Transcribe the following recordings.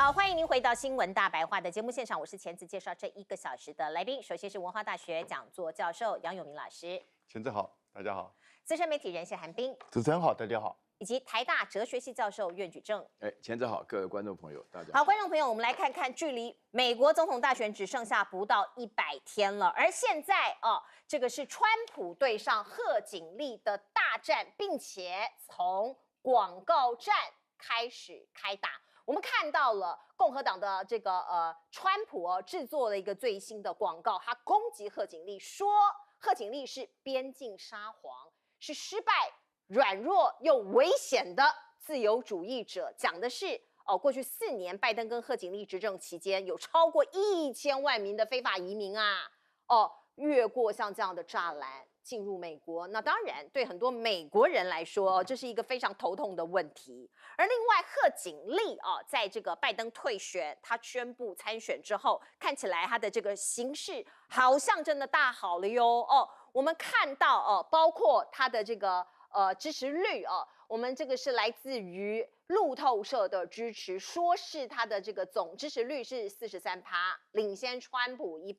好，欢迎您回到新闻大白话的节目现场，我是前次介绍这1个小时的来宾。首先是文化大学讲座教授杨永明老师，前子好，大家好。资深媒体人谢寒冰，主持人好，大家好。以及台大哲学系教授苑举正。前子好，各位观众朋友，大家好。好，观众朋友，我们来看看，距离美国总统大选只剩下不到100天了，而现在这个是川普对上贺锦丽的大战，并且从广告战开始开打。我们看到了共和党的这个川普制作了一个最新的广告，他攻击贺锦丽，说贺锦丽是边境沙皇，是失败、软弱又危险的自由主义者，讲的是过去4年拜登跟贺锦丽执政期间，有超过1000万名的非法移民越过像这样的栅栏进入美国。那当然对很多美国人来说，这是一个非常头痛的问题。而另外贺锦丽在这个拜登退选，他宣布参选之后，看起来他的这个形势好像真的大好了哟。我们看到包括他的这个支持率我们这个是来自于路透社的支持，说是他的这个总支持率是43%，领先川普1%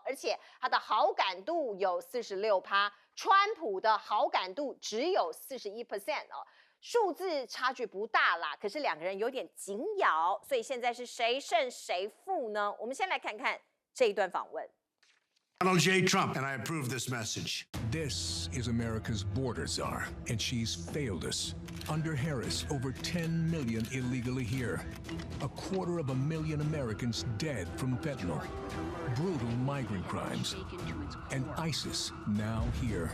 而且他的好感度有46%，川普的好感度只有41%数字差距不大啦，可是两个人有点紧咬，所以现在是谁胜谁负呢？我们先来看看这一段访问。Donald J. Trump, and I approve this message. This is America's border czar, and she's failed us. Under Harris, over 10 million illegally here. 250,000 Americans dead from fentanyl. Brutal migrant crimes. And ISIS now here.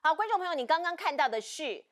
好，观众朋友，你刚刚看到的是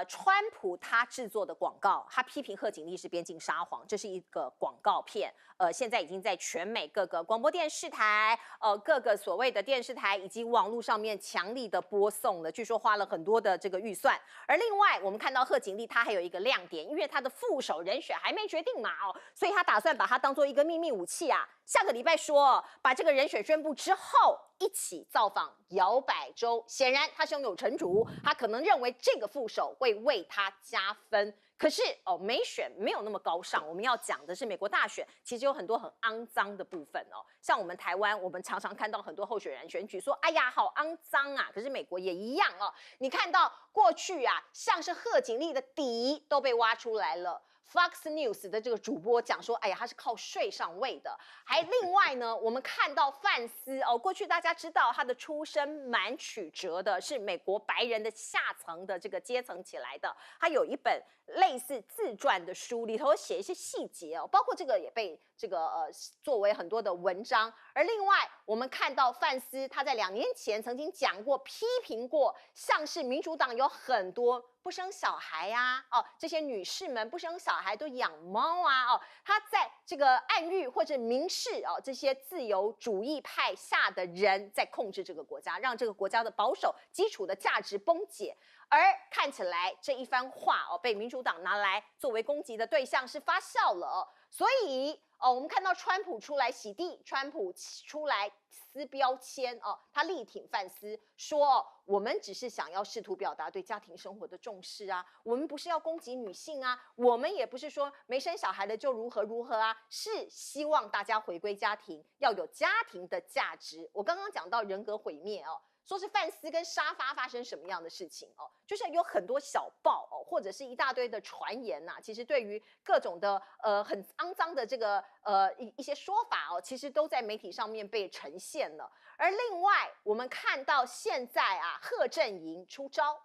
川普他制作的广告，他批评贺锦丽是边境沙皇，这是一个广告片，现在已经在全美各个广播电视台，各个所谓的电视台以及网络上面强力的播送了，据说花了很多的这个预算。而另外，我们看到贺锦丽他还有一个亮点，因为他的副手人选还没决定嘛所以他打算把它当做一个秘密武器啊。下个礼拜说把这个人选宣布之后，一起造访摇摆州。显然他胸有成竹，他可能认为这个副手会为他加分。可是没选没有那么高尚。我们要讲的是美国大选，其实有很多很肮脏的部分像我们台湾，我们常常看到很多候选人选举说，哎呀，好肮脏啊。可是美国也一样你看到过去像是贺锦丽的底都被挖出来了。Fox News 的这个主播讲说，哎呀，他是靠税上位的。还另外呢，我们看到范斯过去大家知道他的出身蛮曲折的，是美国白人的下层的这个阶层起来的。他有一本类似自传的书，里头写一些细节包括这个也被这个作为很多的文章。而另外，我们看到范斯他在2年前曾经讲过、批评过，像是民主党有很多不生小孩这些女士们不生小孩都养猫他在这个暗喻或者明示这些自由主义派下的人在控制这个国家，让这个国家的保守基础的价值崩解。而看起来这一番话被民主党拿来作为攻击的对象是发酵了所以我们看到川普出来洗地，川普出来撕标签他力挺范斯，说我们只是想要试图表达对家庭生活的重视我们不是要攻击女性我们也不是说没生小孩的就如何如何是希望大家回归家庭，要有家庭的价值。我刚刚讲到人格毁灭说是范斯跟沙发发生什么样的事情就是有很多小报或者是一大堆的传言其实对于各种的很肮脏的这个一些说法其实都在媒体上面被呈现了。而另外我们看到现在贺阵营出招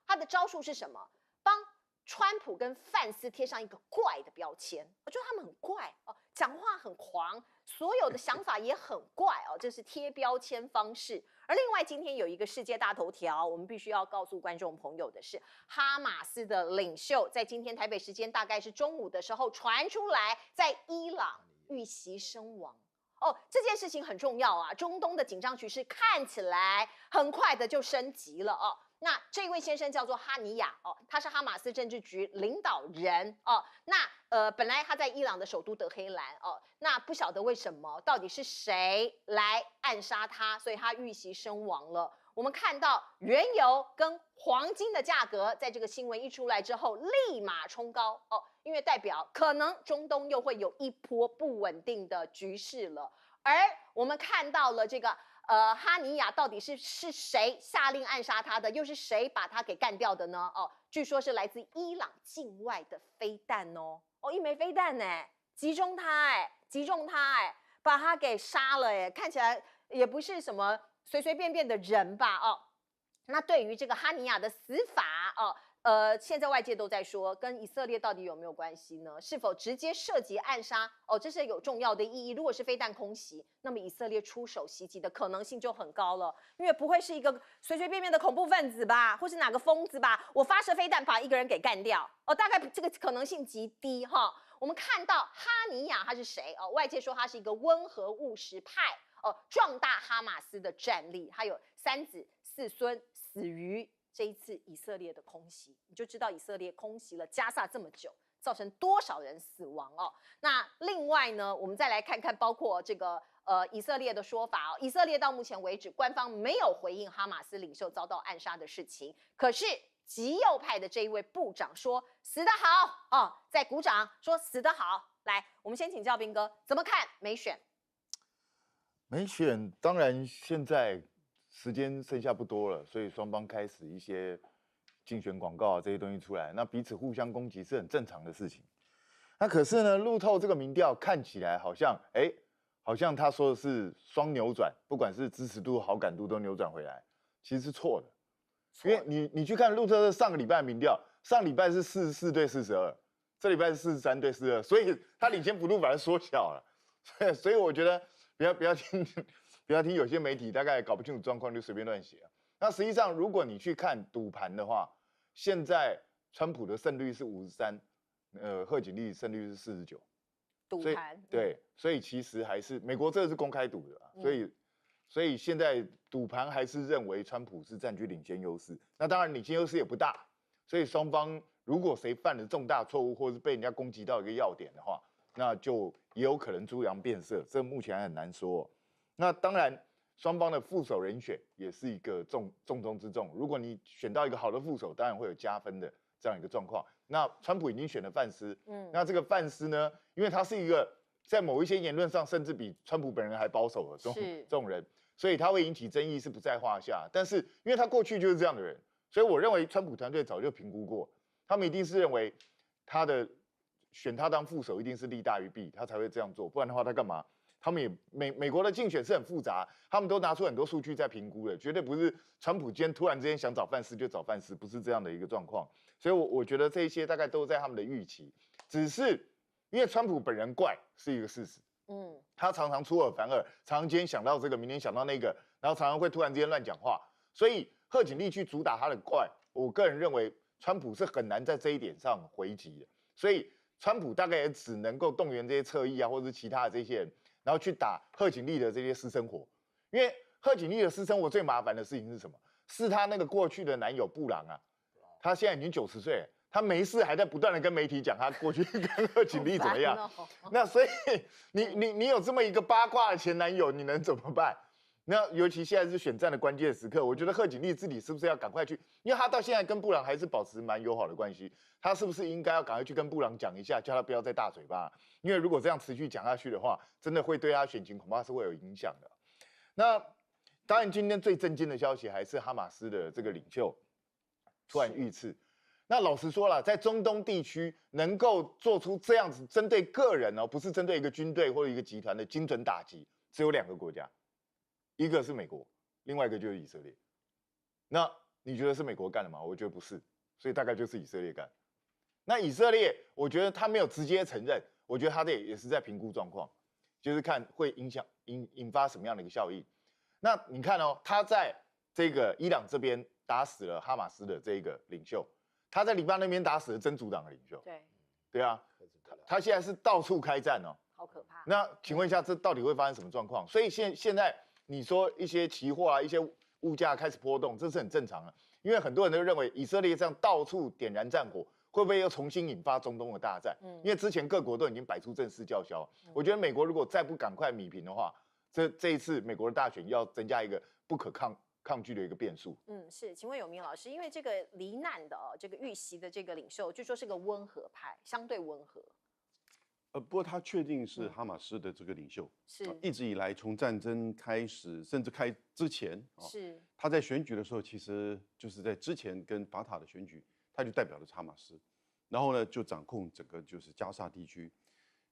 他的招数是什么？帮川普跟范斯贴上一个怪的标签，我觉得他们很怪讲话很狂，所有的想法也很怪这是贴标签方式。而另外今天有一个世界大头条，我们必须要告诉观众朋友的是，哈马斯的领袖在今天台北时间大概是中午的时候传出来在伊朗遇袭身亡这件事情很重要中东的紧张局势看起来很快的就升级了那这位先生叫做哈尼亚他是哈马斯政治局领导人那本来他在伊朗的首都德黑兰那不晓得为什么到底是谁来暗杀他，所以他遇袭身亡了。我们看到原油跟黄金的价格在这个新闻一出来之后，立马冲高哦，因为代表可能中东又会有一波不稳定的局势了。而我们看到了这个哈尼亚到底是谁下令暗杀他的，又是谁把他给干掉的呢？哦，据说是来自伊朗境外的飞弹哦，一枚飞弹哎，击中他哎，把他给杀了哎，看起来也不是什么随随便便的人吧？哦，那对于这个哈尼亚的死法哦。现在外界都在说，跟以色列到底有没有关系呢？是否直接涉及暗杀？哦，这是有重要的意义。如果是飞弹空袭，那么以色列出手袭击的可能性就很高了，因为不会是一个随随便便的恐怖分子吧，或是哪个疯子吧？我发射飞弹把一个人给干掉，大概这个可能性极低哈。我们看到哈尼亚他是谁？外界说他是一个温和务实派，壮大哈马斯的战力，还有3子4孙死于这一次以色列的空袭，你就知道以色列空袭了加萨这么久，造成多少人死亡哦。那另外呢，我们再来看看，包括这个以色列的说法哦。以色列到目前为止，官方没有回应哈马斯领袖遭到暗杀的事情。可是极右派的这一位部长说死得好哦，在鼓掌说死得好。来，我们先请教彬哥怎么看美选？没选，当然现在时间剩下不多了，所以双方开始一些竞选广告这些东西出来，那彼此互相攻击是很正常的事情。那可是呢，路透这个民调看起来好像他说的是双扭转，不管是支持度、好感度都扭转回来，其实是错的。因为你去看路透的上个礼拜的民调，上礼拜是44对42，这礼拜是43对42，所以它领先幅度反而缩小了。所以我觉得不要听有些媒体大概搞不清楚状况就随便乱写啊。那实际上，如果你去看赌盘的话，现在川普的胜率是53%，贺锦丽胜率是49%。赌盘对，所以其实还是美国这个是公开赌的，所以现在赌盘还是认为川普是占据领先优势。那当然领先优势也不大，所以双方如果谁犯了重大错误，或是被人家攻击到一个要点的话，那就也有可能猪羊变色，这目前还很难说。那当然，双方的副手人选也是一个重中之重。如果你选到一个好的副手，当然会有加分的这样一个状况。那川普已经选了范斯，那这个范斯呢，因为他是一个在某一些言论上甚至比川普本人还保守的这种人，所以他会引起争议是不在话下。但是因为他过去就是这样的人，所以我认为川普团队早就评估过，他们一定是认为选他当副手一定是利大于弊，他才会这样做，不然的话他干嘛？他们也美国的竞选是很复杂，他们都拿出很多数据在评估的，绝对不是川普今天突然之间想找范斯就找范斯，不是这样的一个状况。所以我觉得这些大概都在他们的预期，只是因为川普本人怪是一个事实，他常常出尔反尔，常常今天想到这个，明天想到那个，然后常常会突然之间乱讲话，所以贺锦丽去主打他的怪，我个人认为川普是很难在这一点上回击的，所以川普大概也只能够动员这些侧翼啊，或者是其他的这些人。然后去打贺锦丽的这些私生活，因为贺锦丽的私生活最麻烦的事情是什么？是她那个过去的男友布朗啊，他现在已经90岁了，他没事还在不断的跟媒体讲他过去跟贺锦丽怎么样。那所以你有这么一个八卦的前男友，你能怎么办？那尤其现在是选战的关键时刻，我觉得贺锦丽自己是不是要赶快去？因为他到现在跟布朗还是保持蛮友好的关系，他是不是应该要赶快去跟布朗讲一下，叫他不要再大嘴巴？因为如果这样持续讲下去的话，真的会对他选情恐怕是会有影响的。那当然，今天最震惊的消息还是哈马斯的这个领袖突然遇刺。那老实说了，在中东地区能够做出这样子针对个人不是针对一个军队或者一个集团的精准打击，只有2个国家。一个是美国，另外一个就是以色列。那你觉得是美国干的吗？我觉得不是，所以大概就是以色列干。那以色列，我觉得他没有直接承认，我觉得他也是在评估状况，就是看会引发什么样的一个效应。那你看他在这个伊朗这边打死了哈马斯的这个领袖，他在黎巴嫩那边打死了真主党的领袖。对啊，他现在是到处开战好可怕。那请问一下，这到底会发生什么状况？所以现在你说一些期货啊，一些物价开始波动，这是很正常的，因为很多人都认为以色列这样到处点燃战火，会不会又重新引发中东的大战？因为之前各国都已经摆出正式叫嚣。我觉得美国如果再不赶快弭平的话，这一次美国的大选要增加一个不可抗拒的一个变数。是，请问有明老师，因为这个罹难的这个遇袭的这个领袖，据说是个温和派，相对温和。不过他确定是哈马斯的这个领袖，是一直以来从战争开始，甚至开之前，是他在选举的时候，其实就是在之前跟法塔的选举，他就代表了哈马斯，然后呢就掌控整个就是加沙地区。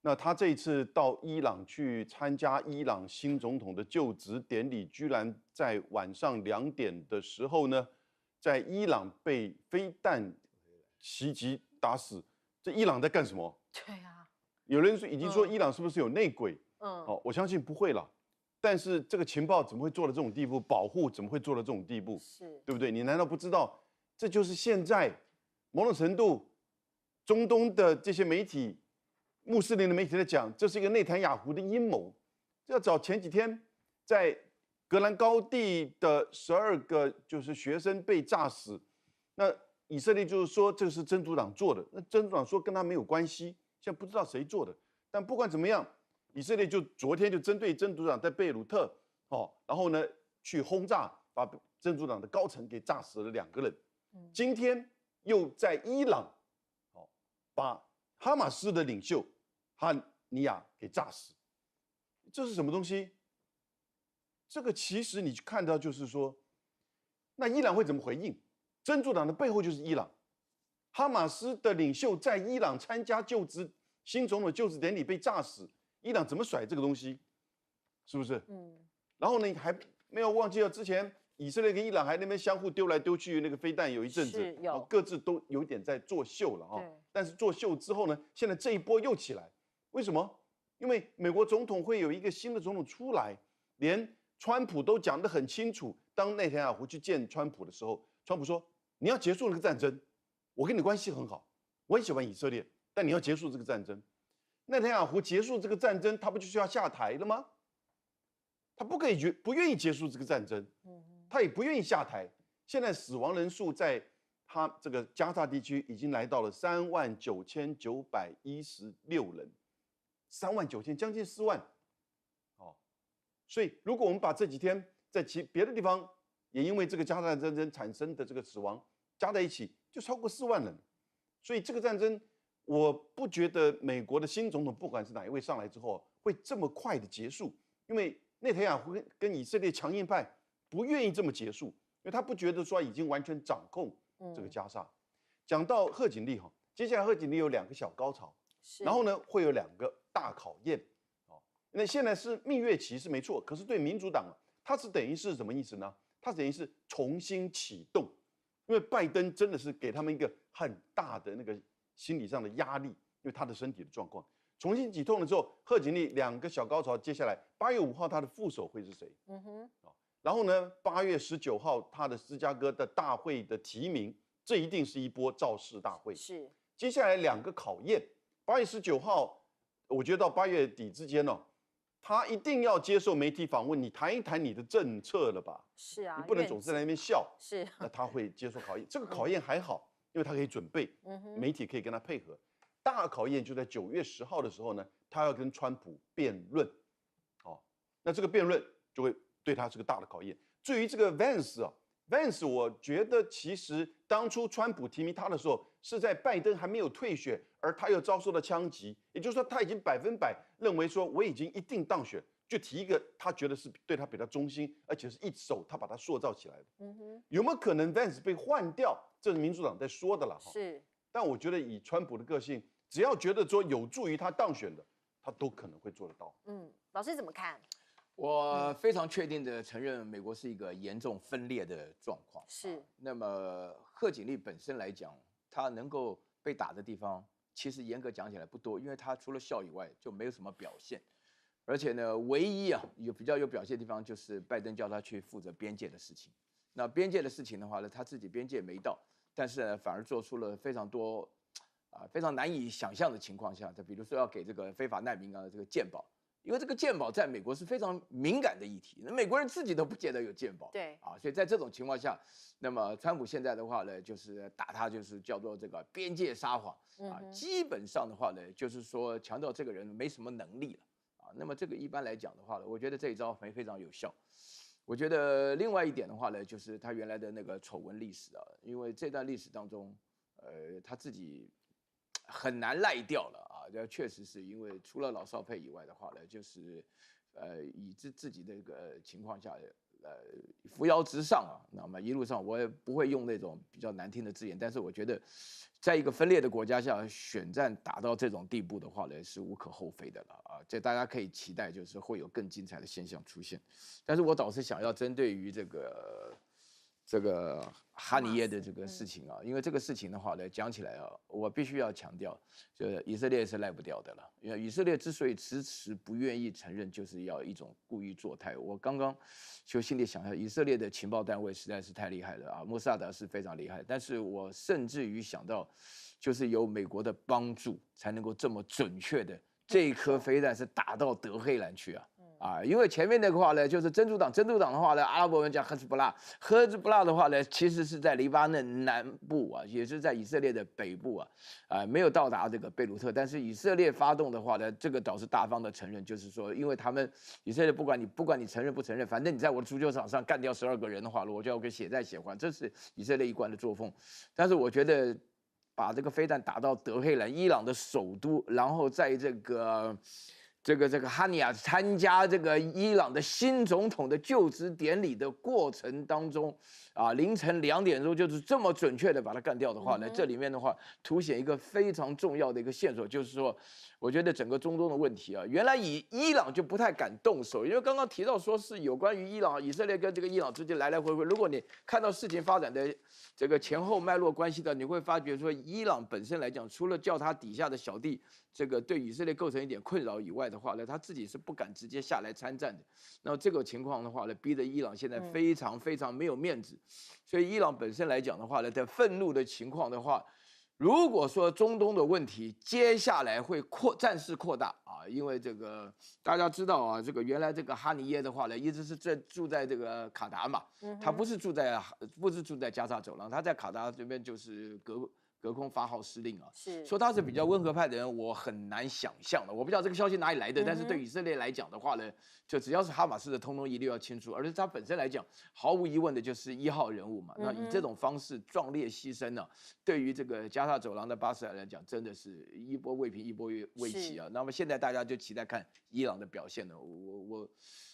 那他这一次到伊朗去参加伊朗新总统的就职典礼，居然在晚上2点的时候呢，在伊朗被飞弹袭击打死。这伊朗在干什么？对啊，有人已经说伊朗是不是有内鬼？我相信不会了。但是这个情报怎么会做到这种地步？保护怎么会做到这种地步？是，对不对？你难道不知道？这就是现在某种程度，中东的这些媒体、穆斯林的媒体在讲，这是一个内塔尼亚胡的阴谋。要找前几天在戈兰高地的12个就是学生被炸死，那以色列就是说这是真主党做的，那真主党说跟他没有关系，现在不知道谁做的。但不管怎么样，以色列就昨天就针对真主党在贝鲁特，然后呢去轰炸，把真主党的高层给炸死了2个人。今天又在伊朗，把哈马斯的领袖哈尼亚给炸死，这是什么东西？这个其实你去看到就是说，那伊朗会怎么回应？真主党的背后就是伊朗，哈马斯的领袖在伊朗参加新总统就职典礼被炸死，伊朗怎么甩这个东西？是不是？然后呢，还没有忘记了之前以色列跟伊朗还那边相互丢来丢去那个飞弹，有一阵子各自都有点在作秀了啊。但是作秀之后呢，现在这一波又起来，为什么？因为美国总统会有一个新的总统出来，连川普都讲得很清楚。当内塔尼亚胡去见川普的时候，川普说：“你要结束那个战争，我跟你关系很好，我很喜欢以色列，但你要结束这个战争。”内塔尼亚胡结束这个战争，他不就是要下台了吗？他不愿意结束这个战争，他也不愿意下台。现在死亡人数在他这个加沙地区已经来到了39916人，39000，将近4万。所以如果我们把这几天在别的地方也因为这个加沙战争产生的这个死亡加在一起，就超过4万人。所以这个战争，我不觉得美国的新总统不管是哪一位上来之后会这么快的结束，因为内塔尼亚胡跟以色列强硬派不愿意这么结束，因为他不觉得说已经完全掌控这个加沙。讲到贺锦丽接下来贺锦丽有2个小高潮，然后呢会有2个大考验。那现在是蜜月期是没错，可是对民主党它是等于是什么意思呢？它等于是重新启动，因为拜登真的是给他们一个很大的那个心理上的压力，因为他的身体的状况重新启动了之后，贺锦丽2个小高潮，接下来8月5号他的副手会是谁？然后呢8月19号他的芝加哥的大会的提名，这一定是一波造势大会。是接下来2个考验，8月19号，我觉得到8月底之间他一定要接受媒体访问，你谈一谈你的政策了吧？是啊，你不能总是在那边笑。是，那他会接受考验。这个考验还好，因为他可以准备，媒体可以跟他配合。大考验就在9月10号的时候呢，他要跟川普辩论。那这个辩论就会对他是个大的考验。至于这个 Vance 我觉得其实当初川普提名他的时候，是在拜登还没有退选，而他又遭受到枪击，也就是说他已经100%认为说我已经一定当选，就提一个他觉得是对他比较忠心，而且是一手他把他塑造起来的。有没有可能 Vance 被换掉？这是民主党在说的了。是，但我觉得以川普的个性，只要觉得说有助于他当选的，他都可能会做得到。老师怎么看？我非常确定的承认，美国是一个严重分裂的状况。是，那么贺锦丽本身来讲，他能够被打的地方，其实严格讲起来不多，因为他除了笑以外就没有什么表现。而且呢，唯一比较有表现的地方就是拜登叫他去负责边界的事情。那边界的事情的话呢，他自己边界没到，但是呢，反而做出了非常多非常难以想象的情况下，比如说要给这个非法难民这个健保。因为这个健保在美国是非常敏感的议题，那美国人自己都不见得有健保，对所以在这种情况下，那么川普现在的话呢，就是打他就是叫做这个边界撒谎基本上的话呢，就是说强调这个人没什么能力了那么这个一般来讲的话呢，我觉得这一招非常有效。我觉得另外一点的话呢，就是他原来的那个丑闻历史啊，因为这段历史当中，他自己很难赖掉了啊。这确实是因为除了老少配以外的话呢，就是以自己的一个情况下，扶摇直上啊。那么一路上我也不会用那种比较难听的字眼，但是我觉得，在一个分裂的国家下，选战打到这种地步的话呢，是无可厚非的了啊。这大家可以期待，就是会有更精彩的现象出现。但是我倒是想要针对于这个哈尼耶的这个事情啊，因为这个事情的话呢，讲起来啊，我必须要强调，就是以色列是赖不掉的了。因为以色列之所以迟迟不愿意承认，就是要一种故意作态。我刚刚就心里想一下，以色列的情报单位实在是太厉害了啊，莫萨德是非常厉害，但是我甚至于想到，就是有美国的帮助，才能够这么准确的这一颗飞弹是打到德黑兰去啊。因为前面那个话呢，就是真主党的话呢，阿拉伯人叫赫兹布拉的话呢，其实是在黎巴嫩南部啊，也是在以色列的北部啊，没有到达这个贝鲁特，但是以色列发动的话呢，这个倒是大方的承认，就是说，因为他们以色列不管你承认不承认，反正你在我的足球场上干掉12个人的话，我就要给血债血还，这是以色列一贯的作风。但是我觉得把这个飞弹打到德黑兰，伊朗的首都，然后在这个哈尼亚参加这个伊朗的新总统的就职典礼的过程当中，凌晨2点钟就是这么准确的把它干掉的话呢，这里面的话凸显一个非常重要的一个线索，就是说，我觉得整个中东的问题啊，原来伊朗就不太敢动手，因为刚刚提到说是有关于以色列跟这个伊朗之间来来回回，如果你看到事情发展的这个前后脉络关系的，你会发觉说，伊朗本身来讲，除了叫他底下的小弟这个对以色列构成一点困扰以外的话呢，他自己是不敢直接下来参战的。那这个情况的话呢，逼得伊朗现在非常非常没有面子。所以伊朗本身来讲的话呢，在愤怒的情况的话，如果说中东的问题接下来会战事扩大啊，因为这个大家知道啊，这个原来这个哈尼耶的话呢，一直是住在这个卡达嘛，他不是住在加沙走廊，他在卡达这边就是隔空发号施令啊，是说他是比较温和派的人，我很难想象的。我不知道这个消息哪里来的，但是对以色列来讲的话呢，就只要是哈马斯的，通通一律要清除。而且他本身来讲，毫无疑问的就是1号人物嘛。那以这种方式壮烈牺牲呢，对于这个加沙走廊的巴斯尔来讲，真的是一波未平一波未起啊。那么现在大家就期待看伊朗的表现了。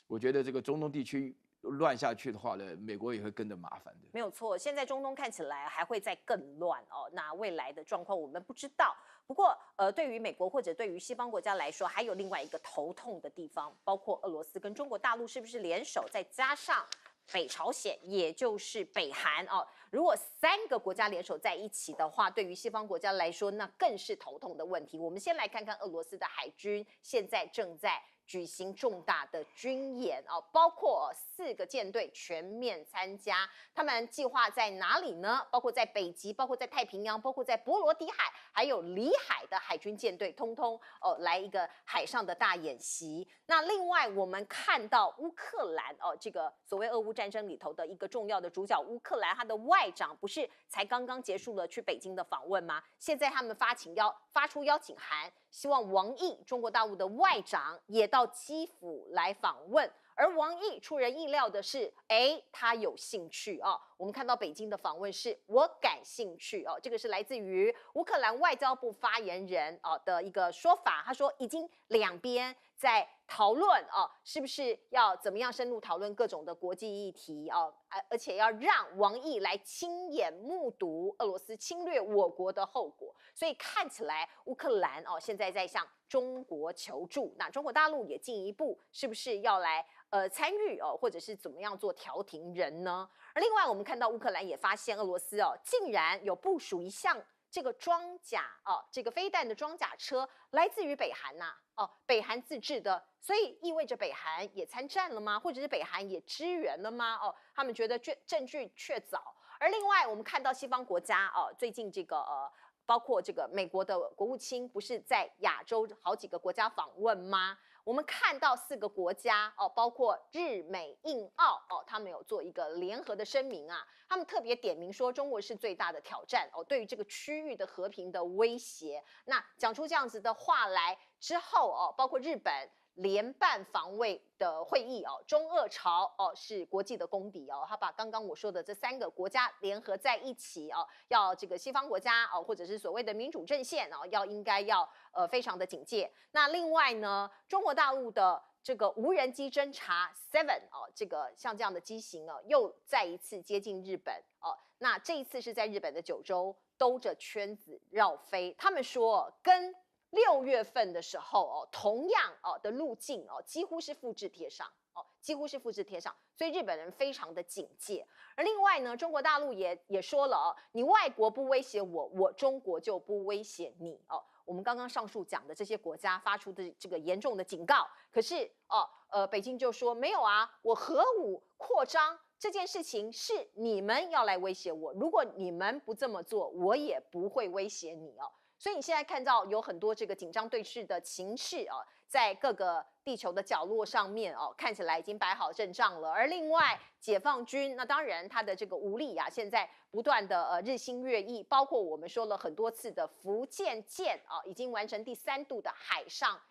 我觉得这个中东地区乱下去的话呢，美国也会跟着麻烦的。没有错，现在中东看起来还会再更乱哦。那未来的状况我们不知道。不过，对于美国或者对于西方国家来说，还有另外一个头痛的地方，包括俄罗斯跟中国大陆是不是联手，再加上北朝鲜，也就是北韩哦。如果3个国家联手在一起的话，对于西方国家来说，那更是头痛的问题。我们先来看看俄罗斯的海军现在正在举行重大的军演哦，包括4个舰队全面参加。他们计划在哪里呢？包括在北极，包括在太平洋，包括在波罗的海，还有里海的海军舰队，通通来一个海上的大演习。那另外我们看到乌克兰这个所谓俄乌战争里头的一个重要的主角乌克兰，他的外长不是才刚刚结束了去北京的访问吗？现在他们发出邀请函，希望王毅中国大陆的外长也到基辅来访问。而王毅出人意料的是，他有兴趣哦。我们看到北京的访问是我感兴趣哦，这个是来自于乌克兰外交部发言人的一个说法。他说，已经两边在讨论是不是要怎么样深入讨论各种的国际议题而且要让王毅来亲眼目睹俄罗斯侵略我国的后果。所以看起来乌克兰现在在向中国求助，那中国大陆也进一步是不是要来参与或者是怎么样做调停人呢？而另外我们看到乌克兰也发现俄罗斯竟然有部署一项这个装甲这个飞弹的装甲车来自于北韩呐北韩自制的，所以意味着北韩也参战了吗？或者是北韩也支援了吗？他们觉得证据确凿。而另外我们看到西方国家最近这个包括这个美国的国务卿不是在亚洲好几个国家访问吗？我们看到4个国家包括日美印澳他们有做一个联合的声明啊，他们特别点名说中国是最大的挑战对于这个区域的和平的威胁。那讲出这样子的话来之后包括日本联办防卫的会议哦，中俄朝哦是国际的公敌哦，他把刚刚我说的这3个国家联合在一起哦，要这个西方国家哦，或者是所谓的民主阵线哦，应该要非常的警戒。那另外呢，中国大陆的这个无人机侦察 7哦，这个像这样的机型哦，又再一次接近日本哦，那这一次是在日本的九州兜着圈子绕飞，他们说跟6月份的时候哦，同样哦的路径哦，几乎是复制贴上哦，几乎是复制贴上，所以日本人非常的警戒。而另外呢，中国大陆也说了哦，你外国不威胁我，我中国就不威胁你哦。我们刚刚上述讲的这些国家发出的这个严重的警告，可是北京就说没有啊，我核武扩张这件事情是你们要来威胁我，如果你们不这么做，我也不会威胁你哦。所以你现在看到有很多这个紧张对峙的情势哦，在各个地球的角落上面哦，看起来已经摆好阵仗了。而另外，解放军那当然他的这个武力啊，现在不断的日新月异，包括我们说了很多次的福建舰啊，已经完成第3度的海上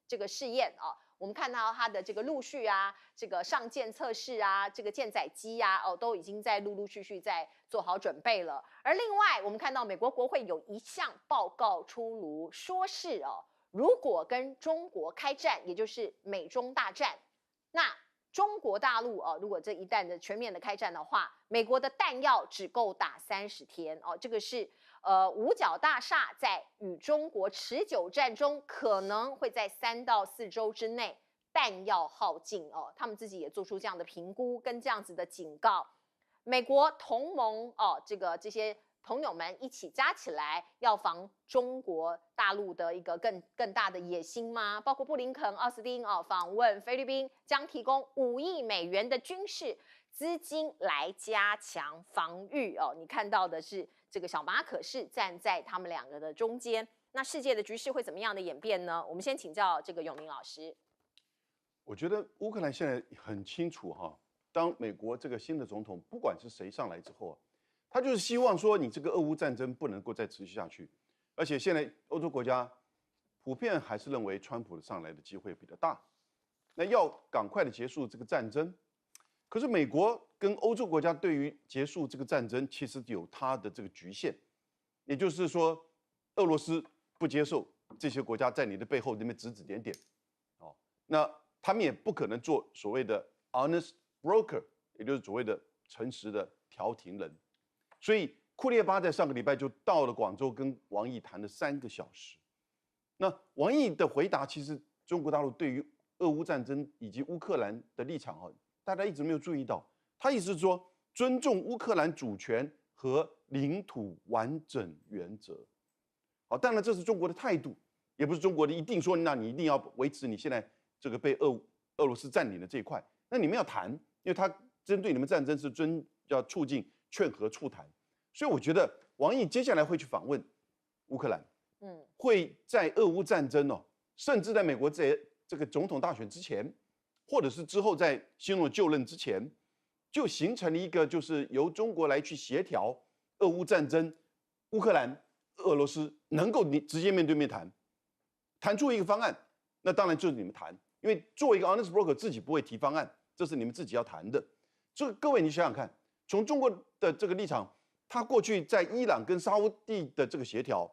这个试验啊。我们看到它的这个陆续啊，这个上舰测试啊，这个舰载机啊，都已经在陆续在做好准备了。而另外，我们看到美国国会有一项报告出炉，说是如果跟中国开战，也就是美中大战，那中国大陆如果这一旦的全面的开战的话，美国的弹药只够打30天哦，这个是五角大厦在与中国持久战中可能会在3到4周之内弹药耗尽哦，他们自己也做出这样的评估跟这样子的警告。美国同盟这些朋友们一起加起来，要防中国大陆的一个更大的野心吗？包括布林肯、奥斯汀访问菲律宾，将提供5亿美元的军事资金来加强防御哦。你看到的是这个小马可是站在他们2个的中间。那世界的局势会怎么样的演变呢？我们先请教这个永明老师。我觉得乌克兰现在很清楚哈，当美国这个新的总统不管是谁上来之后，他就是希望说你这个俄乌战争不能够再持续下去，而且现在欧洲国家普遍还是认为川普上来的机会比较大，那要赶快的结束这个战争。可是美国跟欧洲国家对于结束这个战争其实有它的这个局限，也就是说俄罗斯不接受这些国家在你的背后那边指指点点，那他们也不可能做所谓的 honest broker， 也就是所谓的诚实的调停人。所以库列巴在上个礼拜就到了广州，跟王毅谈了3个小时。那王毅的回答，其实中国大陆对于俄乌战争以及乌克兰的立场大家一直没有注意到。他意思是说，尊重乌克兰主权和领土完整原则。当然这是中国的态度，也不是中国的一定说，那你一定要维持你现在这个被俄罗斯占领的这一块。那你们要谈，因为他针对你们战争是要促进劝和促谈。所以我觉得王毅接下来会去访问乌克兰，会在俄乌战争甚至在美国这个总统大选之前，或者是之后在新总统就任之前，就形成了一个就是由中国来去协调俄乌战争，乌克兰、俄罗斯能够直接面对面谈出一个方案，那当然就是你们谈，因为作为一个 honest broker 自己不会提方案，这是你们自己要谈的。这个各位你想想看，从中国的这个立场，他过去在伊朗跟沙烏地的这个协调，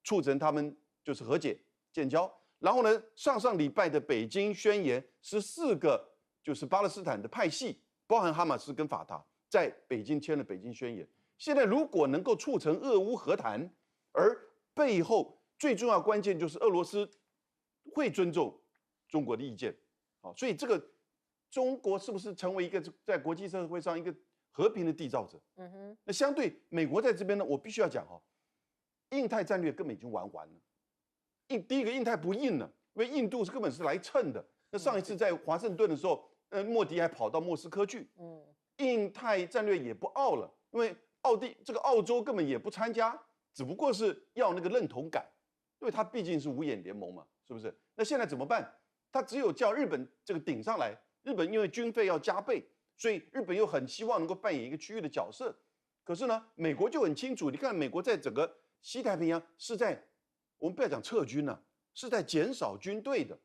促成他们就是和解建交。然后呢，上礼拜的北京宣言，14个就是巴勒斯坦的派系，包含哈马斯跟法塔，在北京签了北京宣言。现在如果能够促成俄乌和谈，而背后最重要关键就是俄罗斯会尊重中国的意见，所以这个中国是不是成为一个在国际社会上一个和平的缔造者？那相对美国在这边呢，我必须要讲印太战略根本已经玩完了。第一个印太不硬了，因为印度根本是来蹭的。那上一次在华盛顿的时候，莫迪还跑到莫斯科去。印太战略也不傲了，因为澳洲根本也不参加，只不过是要那个认同感，因为他毕竟是五眼联盟嘛，是不是？那现在怎么办？他只有叫日本这个顶上来。日本因为军费要加倍，所以日本又很希望能够扮演一个区域的角色。可是呢，美国就很清楚，你看美国在整个西太平洋是在我们不要讲撤军了，是在减少军队的。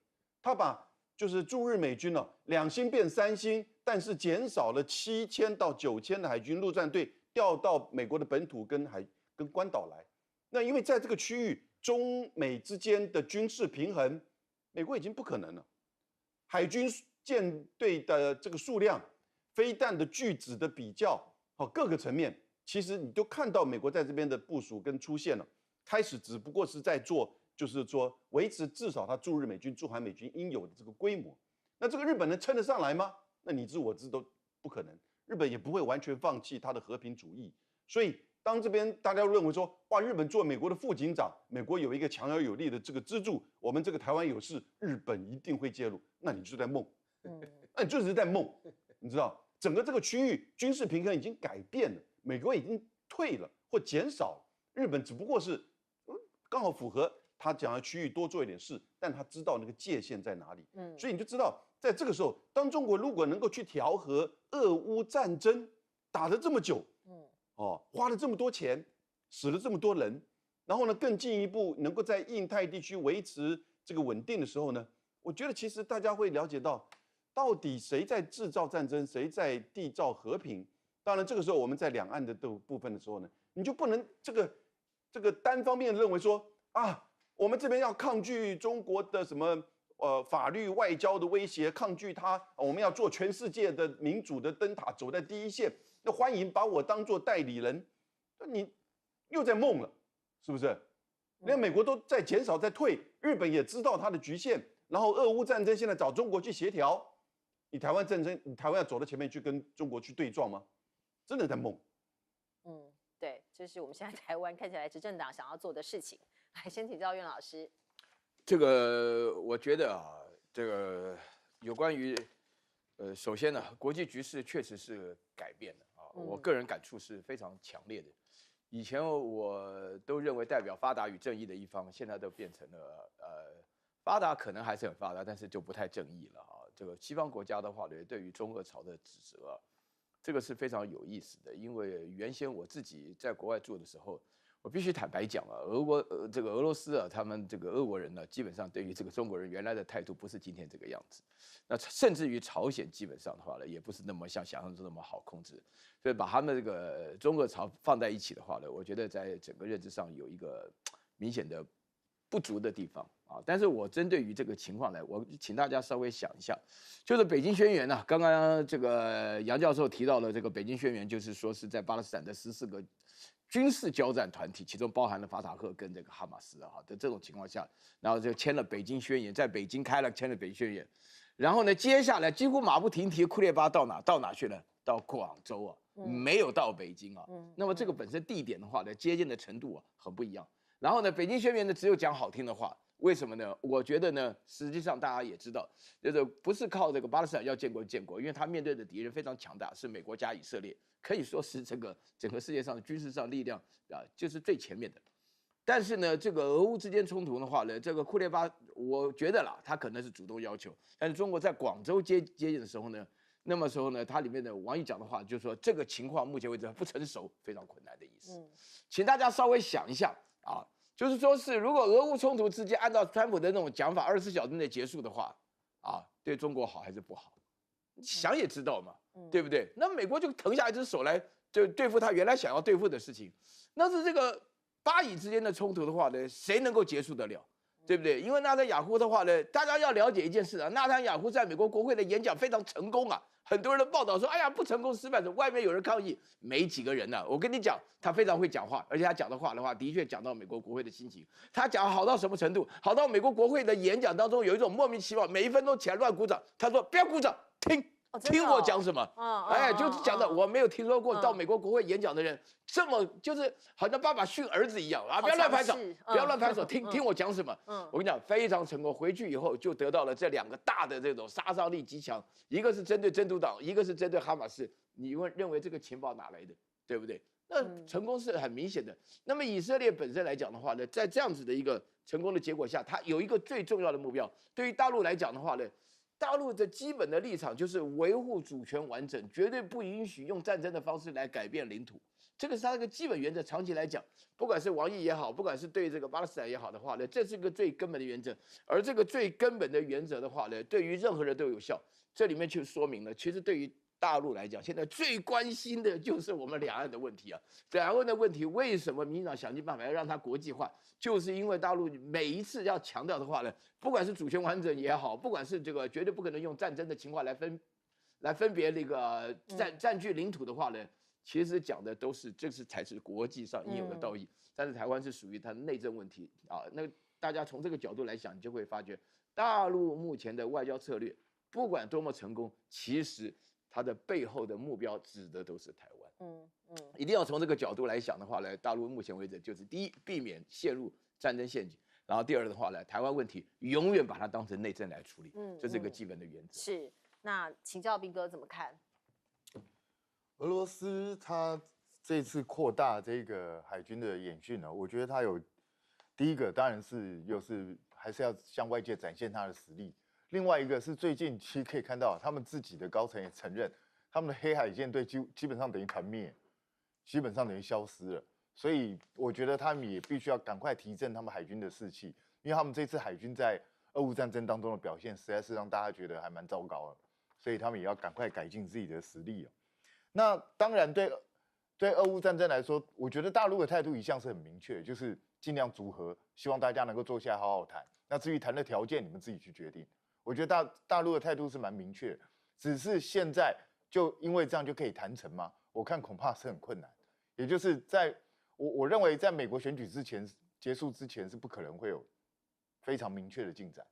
他把就是驻日美军呢2星变3星，但是减少了7000到9000的海军陆战队调到美国的本土跟关岛来。那因为在这个区域中美之间的军事平衡，美国已经不可能了。海军舰队的这个数量、飞弹的巨子的比较，各个层面，其实你都看到美国在这边的部署跟出现了。开始只不过是在做，就是说维持至少它驻日美军、驻韩美军应有的这个规模。那这个日本能撑得上来吗？那你知我知都不可能。日本也不会完全放弃它的和平主义。所以当这边大家都认为说，哇，日本做美国的副警长，美国有一个强而有力的这个支柱，我们这个台湾有事，日本一定会介入，那你就在梦，那你就是在梦，你知道，整个这个区域军事平衡已经改变了，美国已经退了或减少，日本只不过是刚好符合他讲的区域多做一点事，但他知道那个界限在哪里，所以你就知道，在这个时候，当中国如果能够去调和俄乌战争打了这么久，花了这么多钱，死了这么多人，然后呢，更进一步能够在印太地区维持这个稳定的时候呢，我觉得其实大家会了解到，到底谁在制造战争，谁在缔造和平。当然，这个时候我们在两岸的部分的时候呢，你就不能这个单方面认为说啊，我们这边要抗拒中国的什么法律外交的威胁，抗拒它，我们要做全世界的民主的灯塔，走在第一线。那欢迎把我当做代理人，那你又在梦了，是不是？连美国都在减少、在退，日本也知道它的局限，然后俄乌战争现在找中国去协调，你台湾战争，你台湾要走到前面去跟中国去对撞吗？真的在梦。对，这是我们现在台湾看起来执政党想要做的事情。来，先请教苑老师。这个我觉得啊，这个有关于首先呢，国际局势确实是改变了啊，我个人感触是非常强烈的。以前我都认为代表发达与正义的一方，现在都变成了发达可能还是很发达，但是就不太正义了啊。这个西方国家的话呢，对于中俄朝的指责啊，这个是非常有意思的。因为原先我自己在国外住的时候，我必须坦白讲啊，这个俄罗斯啊，他们这个俄国人呢，基本上对于这个中国人原来的态度不是今天这个样子。那甚至于朝鲜基本上的话呢，也不是那么像想象中那么好控制。所以把他们这个中俄朝放在一起的话呢，我觉得在整个认知上有一个明显的不足的地方啊。但是我针对于这个情况来，我请大家稍微想一下，就是北京宣言呢，刚刚这个杨教授提到了这个北京宣言，就是说是在巴勒斯坦的14个军事交战团体，其中包含了法塔赫跟这个哈马斯啊的这种情况下，然后就签了北京宣言，在北京签了北京宣言，然后呢，接下来几乎马不停蹄，库列巴到哪去了？到广州啊，没有到北京啊。那么这个本身地点的话呢，接近的程度啊很不一样。然后呢，北京宣言呢只有讲好听的话，为什么呢？我觉得呢，实际上大家也知道，就是不是靠这个巴勒斯坦要建国建国，因为他面对的敌人非常强大，是美国加以色列，可以说是整个世界上的军事上力量啊，就是最前面的。但是呢，这个俄乌之间冲突的话呢，这个库列巴，我觉得啦，他可能是主动要求，但是中国在广州接见的时候呢，那么时候呢，它里面的王毅讲的话就是说，这个情况目前为止不成熟，非常困难的意思。请大家稍微想一下啊，就是说是如果俄乌冲突之间按照川普的那种讲法，24小时内结束的话，啊，对中国好还是不好？想也知道嘛，对不对？那美国就腾下一只手来，就对付他原来想要对付的事情。那是这个巴以之间的冲突的话呢，谁能够结束得了？对不对？因为纳坦雅胡的话呢，大家要了解一件事啊，纳坦雅胡在美国国会的演讲非常成功啊，很多人的报道说，哎呀，不成功失败的，外面有人抗议，没几个人呢。我跟你讲，他非常会讲话，而且他讲的话的话，的确讲到美国国会的心情。他讲好到什么程度？好到美国国会的演讲当中有一种莫名其妙，每1分钟起来乱鼓掌。他说不要鼓掌，听我讲什么？哎，就是讲的，我没有听说过到美国国会演讲的人这么就是好像爸爸训儿子一样啊！不要乱拍手，不要乱拍手，听我讲什么。我跟你讲，非常成功。回去以后就得到了这2个大的这种杀伤力极强，一个是针对真主党，一个是针对哈马斯。你认为这个情报哪来的？对不对？那成功是很明显的。那么以色列本身来讲的话呢，在这样子的一个成功的结果下，它有一个最重要的目标。对于大陆来讲的话呢，大陆的基本的立场就是维护主权完整，绝对不允许用战争的方式来改变领土。这个是它的一个基本原则。长期来讲，不管是王毅也好，不管是对这个巴勒斯坦也好的话呢，这是个最根本的原则。而这个最根本的原则的话呢，对于任何人都有效。这里面就说明了，其实对于大陆来讲，现在最关心的就是我们两岸的问题啊。两岸的问题，为什么民进党想尽办法要让它国际化？就是因为大陆每一次要强调的话呢，不管是主权完整也好，不管是这个绝对不可能用战争的情况来分别那个占据领土的话呢，其实讲的都是这才是国际上应有的道义。但是台湾是属于它的内政问题啊。那大家从这个角度来想，你就会发觉，大陆目前的外交策略，不管多么成功，其实它的背后的目标指的都是台湾。一定要从这个角度来想的话呢，大陆目前为止就是第一，避免陷入战争陷阱。然后第二的话呢，台湾问题永远把它当成内政来处理，这是一个基本的原则。是，那请教彬哥怎么看？俄罗斯它这次扩大这个海军的演训呢，我觉得它有第一个当然是还是要向外界展现它的实力，另外一个是最近其实可以看到他们自己的高层也承认，他们的黑海舰队基本上等于团灭，基本上等于消失了。所以我觉得他们也必须要赶快提振他们海军的士气，因为他们这次海军在俄乌战争当中的表现，实在是让大家觉得还蛮糟糕的，所以他们也要赶快改进自己的实力。那当然对俄乌战争来说，我觉得大陆的态度一向是很明确，就是尽量组合，希望大家能够坐下来好好谈。那至于谈的条件，你们自己去决定。我觉得大陆的态度是蛮明确的，只是现在就因为这样就可以谈成吗？我看恐怕是很困难。也就是我认为在美国选举结束之前是不可能会有非常明确的进展，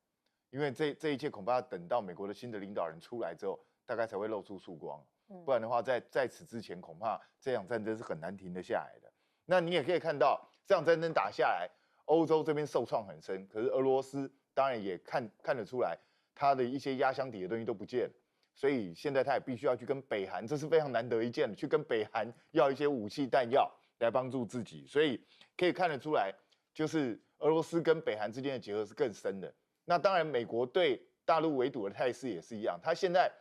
因为这一切恐怕要等到美国的新的领导人出来之后，大概才会露出曙光。不然的话，在此之前，恐怕这场战争是很难停得下来的。那你也可以看到，这场战争打下来，欧洲这边受创很深，可是俄罗斯当然也看得出来，他的一些压箱底的东西都不见了，所以现在他也必须要去跟北韩，这是非常难得一见的，去跟北韩要一些武器弹药来帮助自己，所以可以看得出来，就是俄罗斯跟北韩之间的结合是更深的。那当然，美国对大陆围堵的态势也是一样，他现在。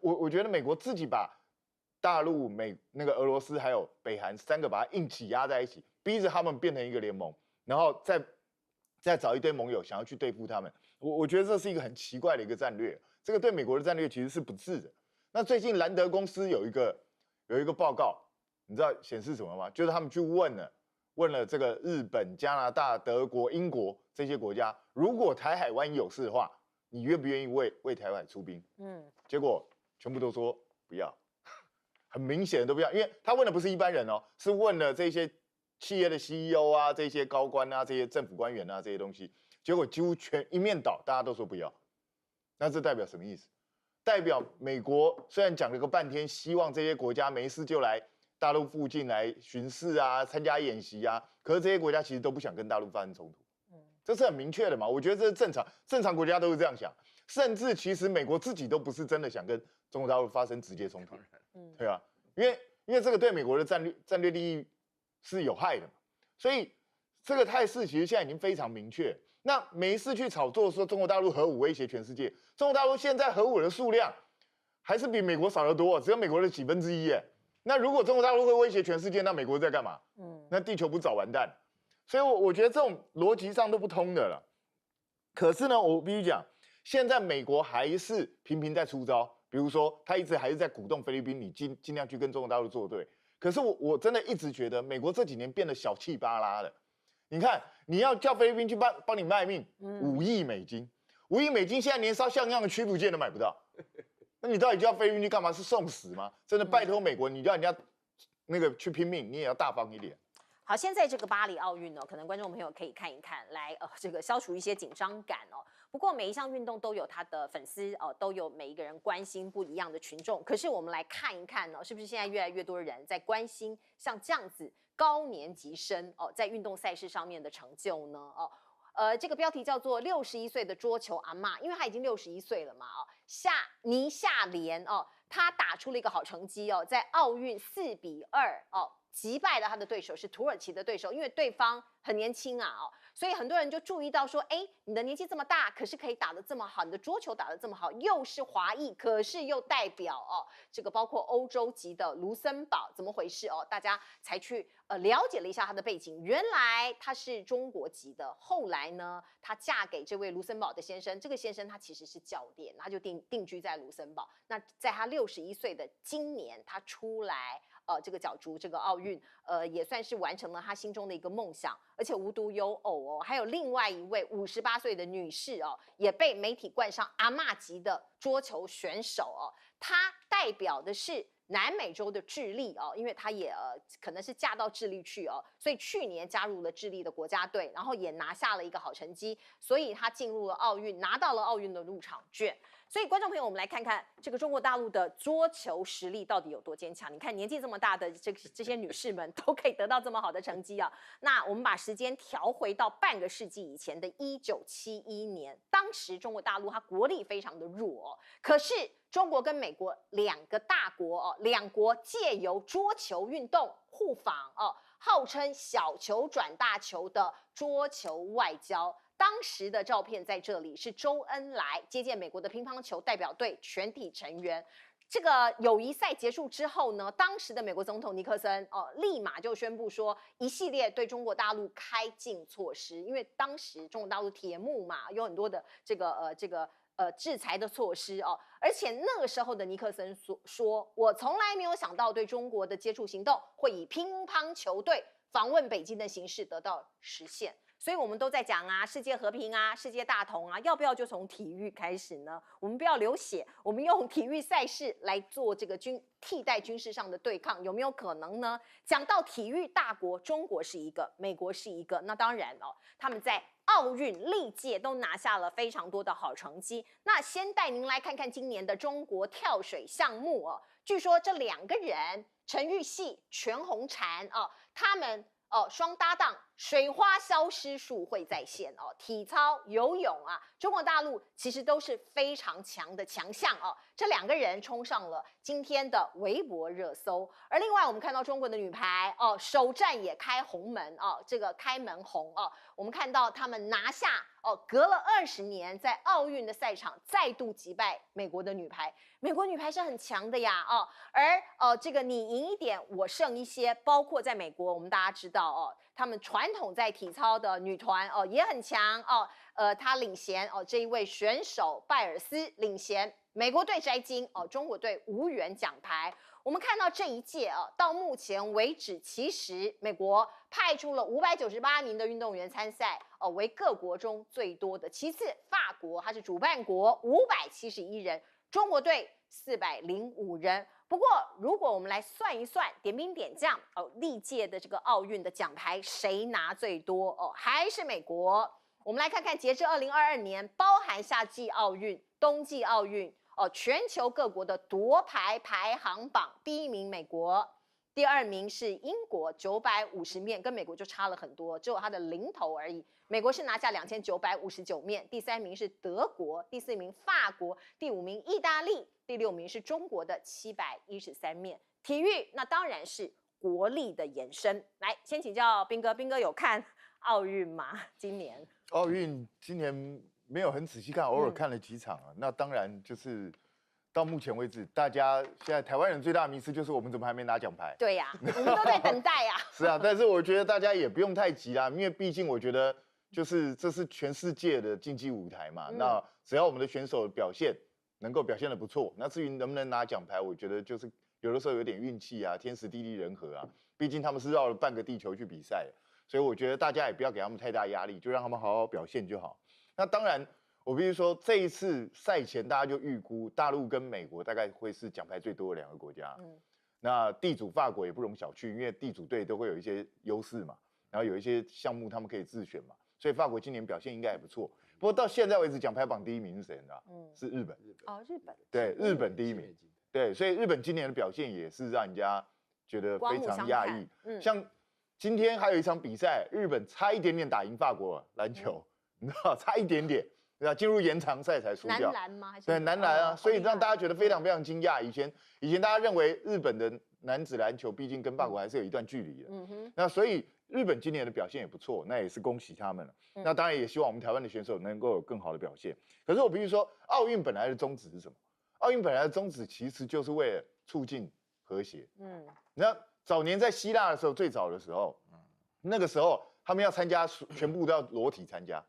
我觉得美国自己把大陆、那个俄罗斯还有北韩三个把它硬挤压在一起，逼着他们变成一个联盟，然后再找一堆盟友想要去对付他们。我觉得这是一个很奇怪的一个战略，这个对美国的战略其实是不智的。那最近兰德公司有一个报告，你知道显示什么吗？就是他们去问了这个日本、加拿大、德国、英国这些国家，如果台海湾有事的话，你愿不愿意为台海出兵？结果全部都说不要，很明显的都不要，因为他问的不是一般人哦，是问了这些企业的 CEO 啊、这些高官啊、这些政府官员啊这些东西，结果几乎一面倒，大家都说不要。那这代表什么意思？代表美国虽然讲了个半天，希望这些国家没事就来大陆附近来巡视啊、参加演习啊，可是这些国家其实都不想跟大陆发生冲突。这是很明确的嘛？我觉得这是正常国家都是这样想，甚至其实美国自己都不是真的想跟中国大陆发生直接冲突，对吧？因为这个对美国的战略利益是有害的嘛，所以这个态势其实现在已经非常明确。那没事去炒作说中国大陆核武威胁全世界，中国大陆现在核武的数量还是比美国少得多，只有美国的1/10耶。那如果中国大陆会威胁全世界，那美国在干嘛？那地球不早完蛋？所以我觉得这种逻辑上都不通的了。可是呢，我必须讲，现在美国还是频频在出招，比如说他一直还是在鼓动菲律宾，你尽量去跟中国大陆作对。可是我真的一直觉得，美国这几年变得小气巴拉的。你看，你要叫菲律宾去帮你卖命，5亿美金，5亿美金现在连艘像样的驱逐舰都买不到，那你到底叫菲律宾去干嘛？是送死吗？真的拜托美国，你叫人家那个去拼命，你也要大方一点。好，现在这个巴黎奥运呢，可能观众朋友可以看一看，来这个消除一些紧张感哦。不过每一项运动都有他的粉丝都有每一个人关心不一样的群众。可是我们来看一看呢，是不是现在越来越多人在关心像这样子高年级生在运动赛事上面的成就呢？这个标题叫做61岁的桌球阿嬷，因为她已经61岁了嘛倪夏莲她打出了一个好成绩在奥运4-2击败了他的对手是土耳其的对手，因为对方很年轻啊所以很多人就注意到说，哎，你的年纪这么大，可是可以打得这么好，你的桌球打得这么好，又是华裔，可是又代表这个包括欧洲籍的卢森堡，怎么回事大家才去了解了一下他的背景，原来他是中国籍的，后来呢，她嫁给这位卢森堡的先生，这个先生他其实是教练，他就定居在卢森堡。那在他61岁的今年，他出来这个角逐这个奥运，也算是完成了他心中的一个梦想，而且无独有偶还有另外一位58岁的女士也被媒体冠上阿嬷级的桌球选手她代表的是南美洲的智利因为她也可能是嫁到智利去所以去年加入了智利的国家队，然后也拿下了一个好成绩，所以她进入了奥运，拿到了奥运的入场券。所以观众朋友，我们来看看这个中国大陆的桌球实力到底有多坚强。你看年纪这么大的这些女士们都可以得到这么好的成绩那我们把时间调回到半个世纪以前的1971年，当时中国大陆它国力非常的弱可是中国跟美国两个大国两国借由桌球运动互访号称小球转大球的桌球外交。当时的照片在这里是周恩来接见美国的乒乓球代表队全体成员。这个友谊赛结束之后呢，当时的美国总统尼克森立马就宣布说一系列对中国大陆开禁措施，因为当时中国大陆铁幕嘛，有很多的这个制裁的措施而且那个时候的尼克森说，我从来没有想到对中国的接触行动会以乒乓球队访问北京的形式得到实现。所以我们都在讲世界和平世界大同要不要就从体育开始呢？我们不要流血，我们用体育赛事来做这个替代军事上的对抗，有没有可能呢？讲到体育大国，中国是一个，美国是一个，那当然他们在奥运历届都拿下了非常多的好成绩。那先带您来看看今年的中国跳水项目据说这两个人陈芋汐、全红婵他们双搭档，水花消失术会再现体操、游泳中国大陆其实都是非常强的强项这两个人冲上了今天的微博热搜。而另外我们看到中国的女排首战也开红门这个开门红我们看到他们拿下隔了20年在奥运的赛场再度击败美国的女排。美国女排是很强的呀而这个你赢一点我胜一些，包括在美国我们大家知道他们传统在体操的女团也很强她领衔这一位选手拜尔斯领衔美国队摘金中国队无缘奖牌。我们看到这一届到目前为止，其实美国派出了598名的运动员参赛为各国中最多的。其次，法国它是主办国，571人，中国队405人。不过，如果我们来算一算，点兵点将历届的这个奥运的奖牌谁拿最多还是美国。我们来看看，截至2022年，包含夏季奥运、冬季奥运全球各国的夺牌排行榜，第1名美国，第2名是英国950面，跟美国就差了很多，只有它的零头而已。美国是拿下2959面，第3名是德国，第4名法国，第5名意大利，第6名是中国的713面。体育那当然是国力的延伸。来，先请教彬哥，彬哥有看奥运吗？今年奥运今年没有很仔细看，偶尔看了几场那当然就是到目前为止，大家现在台湾人最大的迷思就是我们怎么还没拿奖牌？对呀我们都在等待是但是我觉得大家也不用太急啦，因为毕竟我觉得就是这是全世界的竞技舞台嘛。那只要我们的选手表现能够表现得不错，那至于能不能拿奖牌，我觉得就是有的时候有点运气天时地利人和毕竟他们是绕了半个地球去比赛，所以我觉得大家也不要给他们太大压力，就让他们好好表现就好。那当然，我必须说，这一次赛前大家就预估大陆跟美国大概会是奖牌最多的2个国家。那地主法国也不容小觑，因为地主队都会有一些优势嘛，然后有一些项目他们可以自选嘛，所以法国今年表现应该也不错。不过到现在为止，奖牌榜第1名是谁呢？是日本。日本对，日本第1名。对，所以日本今年的表现也是让人家觉得非常讶异。像今天还有一场比赛，日本差一点点打赢法国篮球，你知道，差一点点。对吧？进入延长赛才输男掉。篮吗？还是对，男篮啊，所以让大家觉得非常嗯非常惊讶。以前大家认为日本的男子篮球毕竟跟法国还是有一段距离的，那所以日本今年的表现也不错，那也是恭喜他们了。那当然也希望我们台湾的选手能够有更好的表现。可是我必须说，奥运本来的宗旨是什么？奥运本来的宗旨其实就是为了促进和谐。那早年在希腊的时候，最早的时候，那个时候他们要参加，全部都要裸体参加。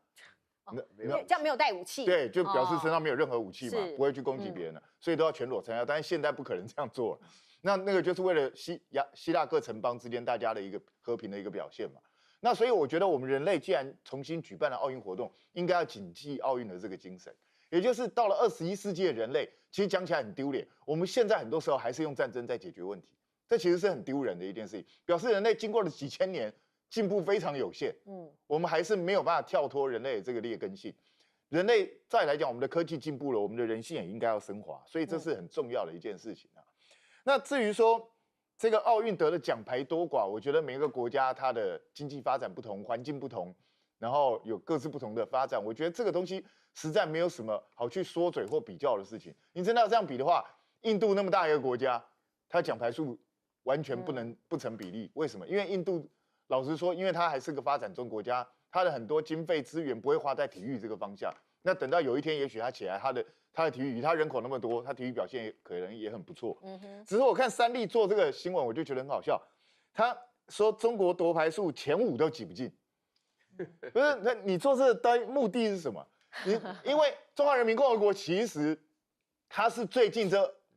这样没有带武器，对，就表示身上没有任何武器嘛，是不会去攻击别人的，所以都要全裸参加。但是现在不可能这样做了，那个就是为了希腊各城邦之间大家的一个和平的一个表现嘛。那所以我觉得我们人类既然重新举办了奥运活动，应该要谨记奥运的这个精神，也就是到了21世纪的人类，其实讲起来很丢脸，我们现在很多时候还是用战争在解决问题，这其实是很丢人的一件事情，表示人类经过了几千年进步非常有限，我们还是没有办法跳脱人类的这个劣根性。人类再来讲，我们的科技进步了，我们的人性也应该要升华，所以这是很重要的一件事情啊。那至于说这个奥运得的奖牌多寡，我觉得每一个国家它的经济发展不同，环境不同，然后有各自不同的发展，我觉得这个东西实在没有什么好去说嘴或比较的事情。你真的要这样比的话，印度那么大一个国家，它奖牌数完全不成比例。为什么？因为印度老实说，因为它还是个发展中国家。他的很多经费资源不会花在体育这个方向，那等到有一天，也许他起来，他的体育，他人口那么多，他体育表现可能也很不错。只是我看三立做这个新闻，我就觉得很好笑。他说中国夺牌数前5都挤不进，不是？那你做这个目的是什么？因为中华人民共和国其实它是最近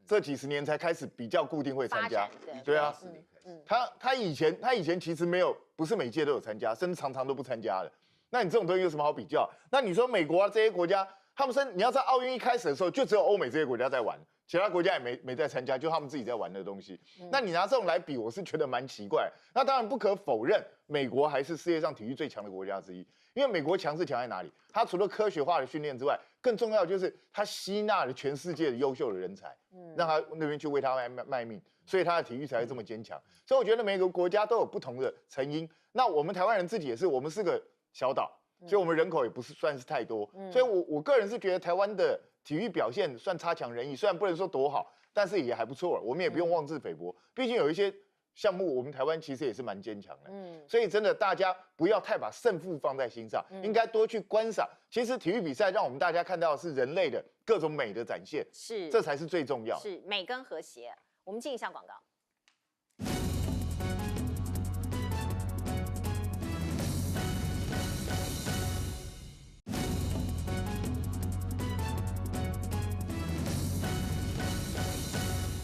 这几十年才开始比较固定会参加，对啊。他以前其实没有，不是每届都有参加，甚至常常都不参加的。那你这种东西有什么好比较？那你说美国啊这些国家，他们你要在奥运一开始的时候，就只有欧美这些国家在玩，其他国家也没在参加，就他们自己在玩的东西。那你拿这种来比，我是觉得蛮奇怪。那当然不可否认，美国还是世界上体育最强的国家之一。因为美国强是强在哪里？它除了科学化的训练之外，更重要的就是它吸纳了全世界的优秀的人才，让他那边去为他卖命，所以他的体育才会这么坚强。所以我觉得每个国家都有不同的成因。那我们台湾人自己也是，我们是个小岛，所以我们人口也不是算是太多。所以我个人是觉得台湾的体育表现算差强人意，虽然不能说多好，但是也还不错了。我们也不用妄自菲薄，毕竟有一些项目，我们台湾其实也是蛮坚强的。所以真的大家不要太把胜负放在心上，应该多去观赏。其实体育比赛让我们大家看到的是人类的各种美的展现，是，这才是最重要的。是美跟和谐。我们进一下广告。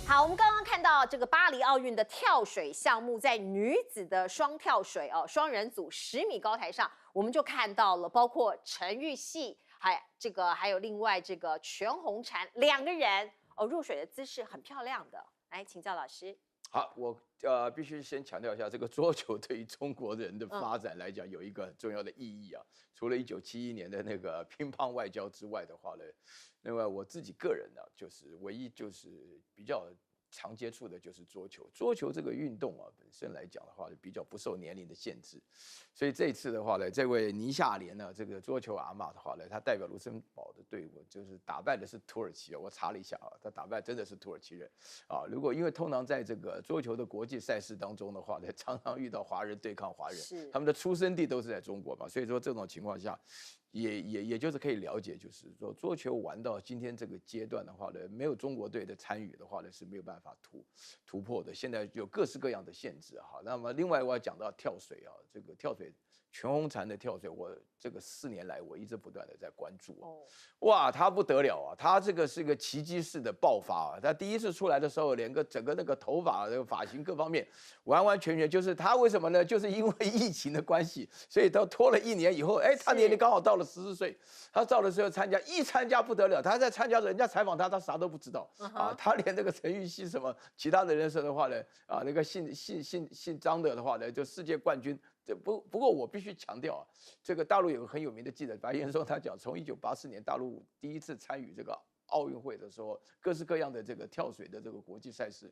好，我们刚刚看到这个巴黎奥运的跳水项目，在女子的双跳水双人组10米高台上，我们就看到了包括陈芋汐，还有另外这个全红婵2个人入水的姿势很漂亮的，来请教老师。好，我必须先强调一下，这个桌球对于中国人的发展来讲，有一个很重要的意义啊。除了1971年的那个乒乓外交之外的话呢，另外我自己个人呢，就是唯一就是比较常接触的就是桌球。桌球这个运动啊，本身来讲的话，比较不受年龄的限制。所以这一次的话呢，这位倪夏莲呢，这个桌球阿嬷的话呢，她代表卢森堡的队伍，就是打败的是土耳其。我查了一下啊，她打败真的是土耳其人啊。因为通常在这个桌球的国际赛事当中的话呢，常常遇到华人对抗华人，他们的出生地都是在中国嘛，所以说这种情况下。也就是可以了解，就是说桌球玩到今天这个阶段的话呢，没有中国队的参与的话呢，是没有办法突破的。现在有各式各样的限制哈。那么另外我要讲到跳水啊，这个跳水全红婵的跳水，我这个4年来我一直不断的在关注哇，他不得了啊！他这个是个奇迹式的爆发啊！他第一次出来的时候，连整个那个头发、这个发型各方面，完完全全就是他为什么呢？就是因为疫情的关系，所以都拖了1年以后，他年龄刚好到了14岁，他到的时候参加不得了，他在参加人家采访他啥都不知道啊！他连这个陈芋汐什么其他的人士的话呢，那个姓张的话呢，就世界冠军。不过我必须强调啊，这个大陆有个很有名的记者白岩松，他讲从1984年大陆第一次参与这个奥运会的时候，各式各样的这个跳水的这个国际赛事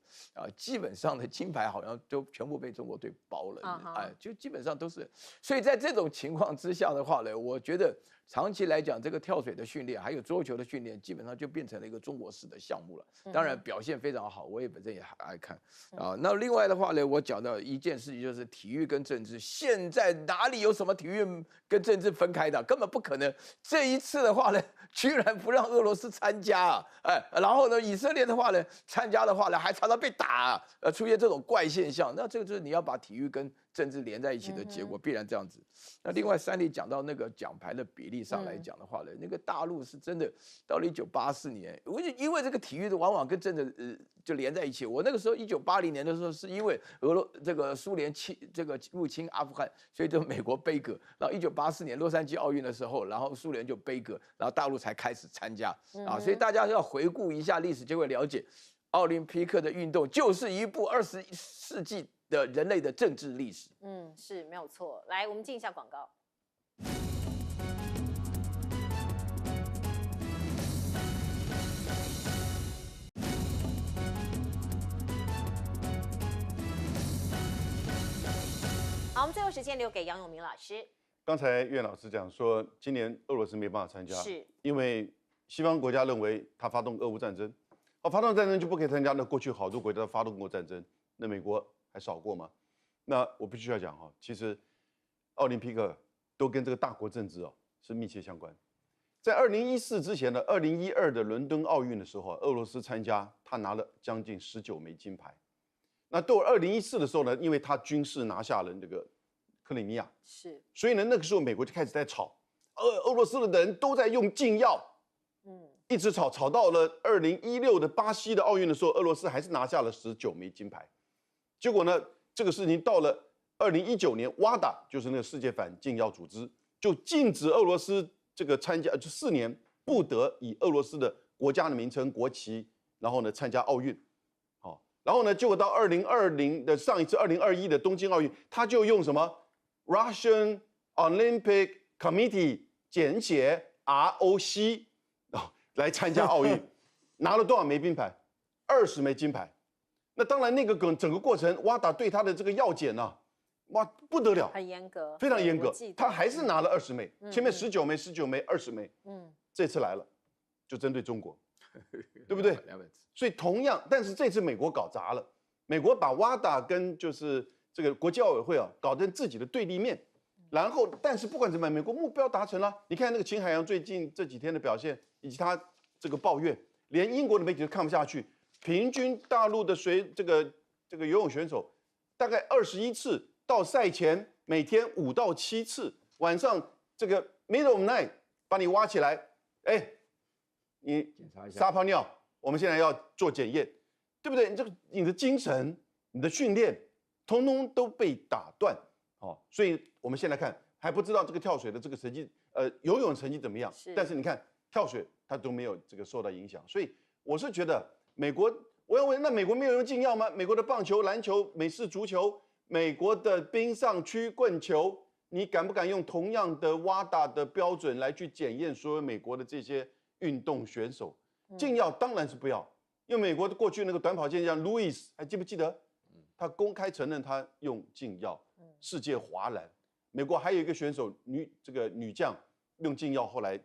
基本上的金牌好像都全部被中国队包了，就基本上都是。所以在这种情况之下的话呢，我觉得长期来讲，这个跳水的训练还有桌球的训练，基本上就变成了一个中国式的项目了。当然表现非常好，我也本身也很爱看那另外的话呢，我讲到一件事情，就是体育跟政治，现在哪里有什么体育跟政治分开的？根本不可能。这一次的话呢，居然不让俄罗斯参加然后呢，以色列的话呢，参加的话呢，还常常被打出现这种怪现象。那这个就是你要把体育跟政治连在一起的结果，必然这样子。那另外3里讲到那个奖牌的比例上来讲的话呢，那个大陆是真的到了1984年，因为这个体育的往往跟政治就连在一起。我那个时候1980年的时候，是因为这个苏联入侵阿富汗，所以就美国杯葛。然后1984年洛杉矶奥运的时候，然后苏联就杯葛，然后大陆才开始参加所以大家要回顾一下历史，就会了解，奥林匹克的运动就是一部20世纪的人类的政治历史。是没有错。来，我们进一下广告。好，我们最后时间留给杨永明老师。刚才岳老师讲说，今年俄罗斯没办法参加，是因为西方国家认为他发动俄乌战争，发动战争就不可以参加。那过去好多国家都发动过战争，那美国还少过吗？那我必须要讲其实奥林匹克都跟这个大国政治是密切相关。在2014之前的2012的伦敦奥运的时候，俄罗斯参加，他拿了将近19枚金牌。那到2014的时候呢，因为他军事拿下了那个克里米亚，是，所以呢，那个时候美国就开始在吵，俄罗斯的人都在用禁药，一直吵到了2016的巴西的奥运的时候，俄罗斯还是拿下了19枚金牌。结果呢，这个事情到了2019年，WADA 就是那个世界反禁药组织，就禁止俄罗斯这个参加，就4年不得以俄罗斯的国家的名称、国旗，然后呢参加奥运。然后呢，结果到2020的上一次2021的东京奥运，他就用什么 Russian Olympic Committee 简写 ROC 来参加奥运，拿了多少枚金牌？20枚金牌。那当然，那个整个过程，WADA对他的这个药检哇不得了，很严格，非常严格。他还是拿了20枚，前面19枚、19枚、20枚。这次来了，就针对中国，对不对？所以同样，但是这次美国搞砸了，美国把 WADA 跟就是这个国际奥委会搞成自己的对立面，然后但是不管怎么样，美国目标达成了。你看那个秦海洋最近这几天的表现，以及他这个抱怨，连英国的媒体都看不下去。平均大陆的这个游泳选手，大概21次到赛前每天5到7次，晚上这个 middle of night 把你挖起来，你检查一下撒泡尿。我们现在要做检验，对不对？你的精神、你的训练，通通都被打断，所以我们现在看还不知道这个跳水的这个成绩，游泳成绩怎么样？但是你看跳水它都没有这个受到影响，所以我是觉得美国，我要问，那美国没有用禁药吗？美国的棒球、篮球、美式足球、美国的冰上曲棍球，你敢不敢用同样的 WADA 的标准来去检验所有美国的这些运动选手？禁药当然是不要，因为美国的过去那个短跑健将 Louis 还记不记得？他公开承认他用禁药，世界哗然。美国还有一个选手女将用禁药，后来